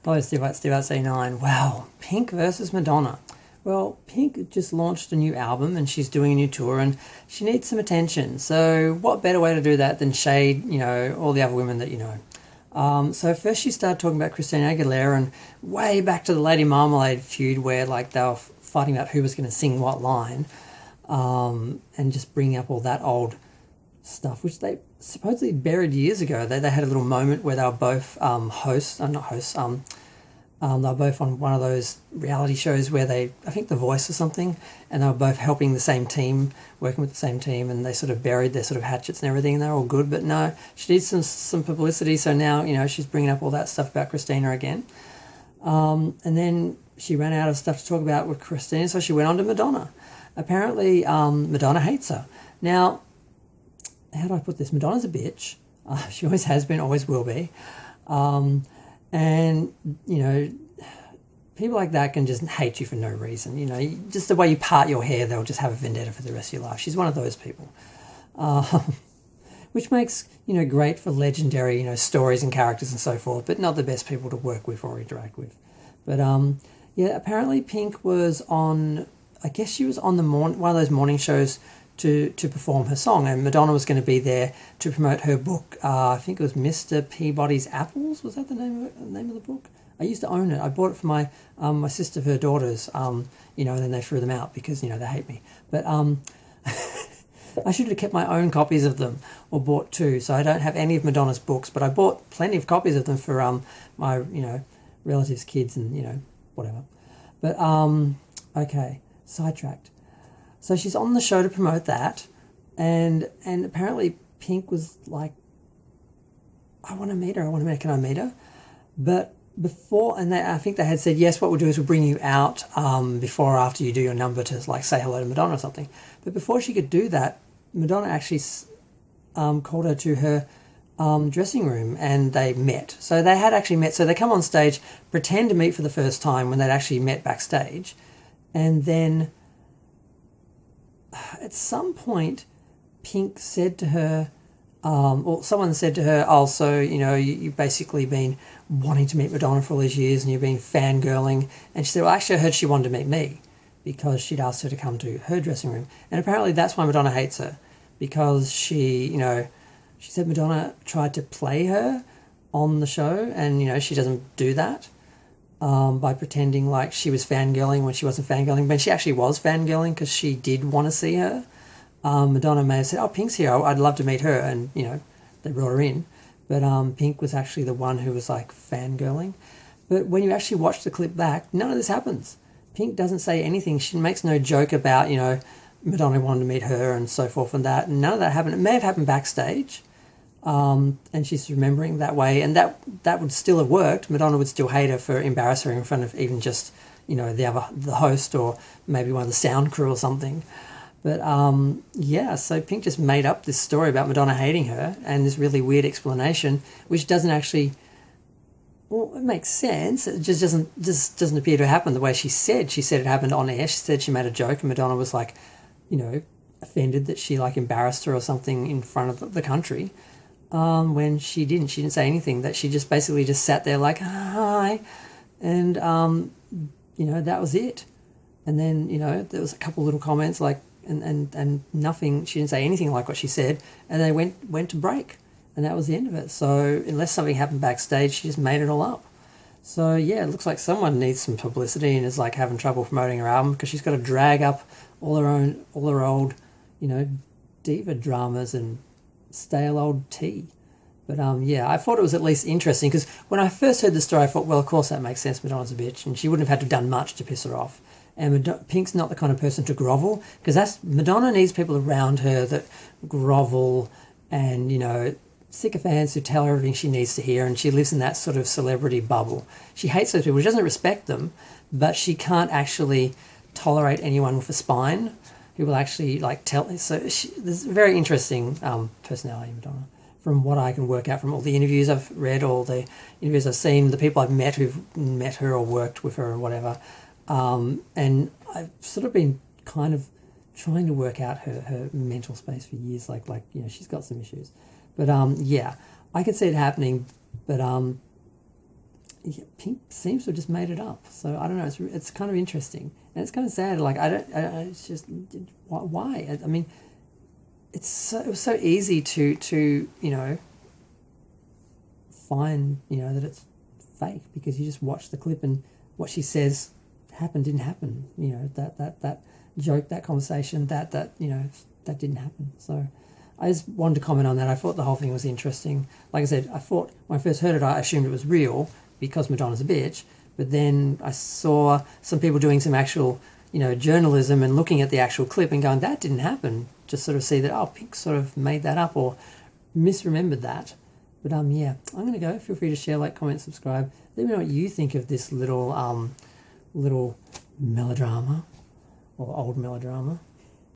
Hello, Steve at 9. Wow, Pink versus Madonna. Well, Pink just launched a new album and she's doing a new tour and she needs some attention. So what better way to do that than shade, all the other women that you know. So first she started talking about Christina Aguilera and way back to the Lady Marmalade feud where like they were fighting about who was going to sing what line, and just bringing up all that old stuff, which they supposedly buried years ago. They had a little moment where they were both they were both on one of those reality shows where I think The Voice or something, and they were both helping the same team, working with the same team, and they sort of buried their sort of hatchets and everything, and they're all good. But no, she needs some publicity, so now, she's bringing up all that stuff about Christina again. And then she ran out of stuff to talk about with Christina, so she went on to Madonna. Apparently, Madonna hates her. Now, how do I put this? Madonna's a bitch. She always has been, always will be. And, people like that can just hate you for no reason. Just the way you part your hair, they'll just have a vendetta for the rest of your life. She's one of those people. Which makes, great for legendary, stories and characters and so forth, but not the best people to work with or interact with. But, apparently Pink was on, I guess she was on one of those morning shows to perform her song, and Madonna was going to be there to promote her book. I think it was Mr. Peabody's Apples. Was that the name of the book? I used to own it. I bought it for my sister, her daughters, and then they threw them out because, they hate me. But I should have kept my own copies of them or bought two. So I don't have any of Madonna's books, but I bought plenty of copies of them for my, relatives' kids and, whatever. But, okay, sidetracked. So she's on the show to promote that, and apparently Pink was like, I want to meet her, can I meet her? But before, and I think they had said, yes, what we'll do is we'll bring you out before or after you do your number to like say hello to Madonna or something. But before she could do that, Madonna actually called her to her dressing room and they met. So they had actually met. So they come on stage, pretend to meet for the first time when they'd actually met backstage. And then at some point, Pink said to her, or someone said to her, oh, so, you've basically been wanting to meet Madonna for all these years and you've been fangirling. And she said, well, actually, I heard she wanted to meet me because she'd asked her to come to her dressing room. And apparently that's why Madonna hates her, because she said Madonna tried to play her on the show and, she doesn't do that by pretending like she was fangirling when she wasn't fangirling. But she actually was fangirling because she did want to see her. Madonna may have said, oh, Pink's here, I'd love to meet her, and, they brought her in. But Pink was actually the one who was, like, fangirling. But when you actually watch the clip back, none of this happens. Pink doesn't say anything. She makes no joke about, Madonna wanted to meet her and so forth and that. None of that happened. It may have happened backstage, and she's remembering that way, and that would still have worked. Madonna would still hate her for embarrassing her in front of even just, the host or maybe one of the sound crew or something. But, so Pink just made up this story about Madonna hating her and this really weird explanation, which doesn't actually, well, it makes sense. It just doesn't appear to happen the way she said. She said it happened on air. She said she made a joke and Madonna was like, offended that she like embarrassed her or something in front of the country, when she didn't. She didn't say anything. That she just basically just sat there like, hi, and, that was it. And then, there was a couple little comments like, and nothing, she didn't say anything like what she said, and they went to break, and that was the end of it. So unless something happened backstage, she just made it all up. So yeah, it looks like someone needs some publicity and is like having trouble promoting her album because she's got to drag up all her old, diva dramas and stale old tea. But I thought it was at least interesting because when I first heard the story, I thought, well, of course that makes sense. Madonna's a bitch, and she wouldn't have had to have done much to piss her off. And Pink's not the kind of person to grovel, because Madonna needs people around her that grovel and, sycophants who tell her everything she needs to hear, and she lives in that sort of celebrity bubble. She hates those people. She doesn't respect them, but she can't actually tolerate anyone with a spine who will actually, tell. So there's a very interesting personality, Madonna, from what I can work out from all the interviews I've read, all the interviews I've seen, the people I've met who've met her or worked with her or whatever. And I've sort of been kind of trying to work out her mental space for years. She's got some issues. But, I could see it happening. But, yeah, Pink seems to have just made it up. So I don't know. It's kind of interesting, and it's kind of sad. Like it's just why? I mean, it was so easy to find that it's fake, because you just watch the clip and what she says didn't happen. That joke, that conversation, that didn't happen. So I just wanted to comment on that. I thought the whole thing was interesting. Like I said, I thought when I first heard it, I assumed it was real because Madonna's a bitch. But then I saw some people doing some actual, journalism and looking at the actual clip and going, that didn't happen. Just sort of see that, Pink sort of made that up or misremembered that. But yeah, I'm going to go. Feel free to share, like, comment, subscribe. Let me know what you think of this little melodrama or old melodrama.